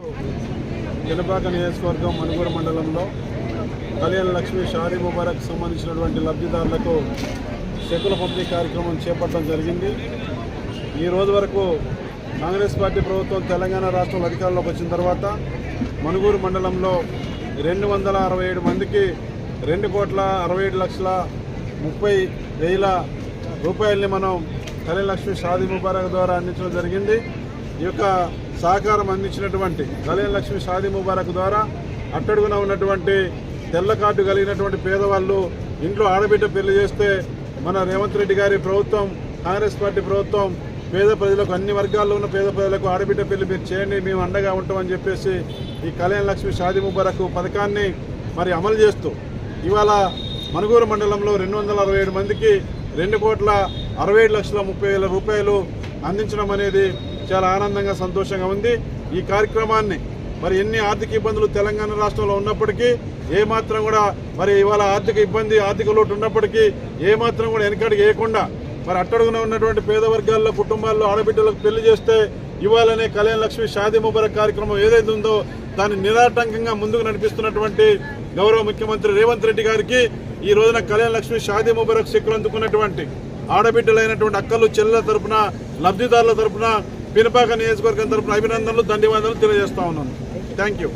పినపాక నియోజకవర్గం మణుగూరు మండలంలో కళ్యాణ లక్ష్మి షాదీ ముబారక్ సంబంధించినటువంటి లబ్ధిదారులకు చెక్కుల పంపిణీ కార్యక్రమం చేపట్టడం జరిగింది. ఈ రోజు వరకు కాంగ్రెస్ పార్టీ ప్రభుత్వం తెలంగాణ రాష్ట్రంలో అధికారంలోకి వచ్చిన తర్వాత మణుగూరు మండలంలో 267 మందికి 2,67,30,000 రూపాయలని మనం కళ్యాణ లక్ష్మి షాదీ ముబారక్ ద్వారా అందించడం జరిగింది. ఈ యొక్క సహకారం అందించినటువంటి కళ్యాణ లక్ష్మి షాదీ ముబారక్ ద్వారా అట్టడుగున ఉన్నటువంటి తెల్ల కార్డు కలిగినటువంటి పేదవాళ్ళు ఇంట్లో ఆడబిడ్డ పెళ్లి చేస్తే మన రేవంత్ రెడ్డి గారి ప్రభుత్వం, కాంగ్రెస్ పార్టీ ప్రభుత్వం పేద ప్రజలకు, అన్ని వర్గాల్లో ఉన్న పేద ప్రజలకు ఆడబిడ్డ పెళ్లి మీరు చేయండి, మేము అండగా ఉంటామని చెప్పేసి ఈ కళ్యాణ లక్ష్మి షాదీ ముబారక్ పథకాన్ని మరి అమలు చేస్తూ ఇవాళ మణుగూరు మండలంలో 267 మందికి 2,67,30,000 రూపాయలు అందించడం అనేది చాలా ఆనందంగా, సంతోషంగా ఉంది. ఈ కార్యక్రమాన్ని మరి ఎన్ని ఆర్థిక ఇబ్బందులు తెలంగాణ రాష్ట్రంలో ఉన్నప్పటికీ ఏమాత్రం కూడా మరి ఇవాళ ఆర్థిక ఇబ్బంది, ఆర్థిక లోటు ఉన్నప్పటికీ ఏమాత్రం కూడా వెనకడికి వేయకుండా మరి అట్టడుగున ఉన్నటువంటి పేద వర్గాల్లో కుటుంబాల్లో ఆడబిడ్డలకు పెళ్లి చేస్తే ఇవాళనే కళ్యాణ లక్ష్మి షాదీ ముబారక్ కార్యక్రమం ఏదైతే ఉందో దాన్ని నిరాటంకంగా ముందుకు నడిపిస్తున్నటువంటి గౌరవ ముఖ్యమంత్రి రేవంత్ రెడ్డి గారికి ఈ రోజున కళ్యాణ లక్ష్మి షాదీ ముబారక్ చెక్కులు అందుకున్నటువంటి ఆడబిడ్డలైనటువంటి అక్కలు, చెల్లెల తరపున, లబ్ధిదారుల తరపున, పినపాక నియోజకవర్గం తరపున అభినందనలు, ధన్యవాదాలు తెలియజేస్తా ఉన్నాను. Thank you.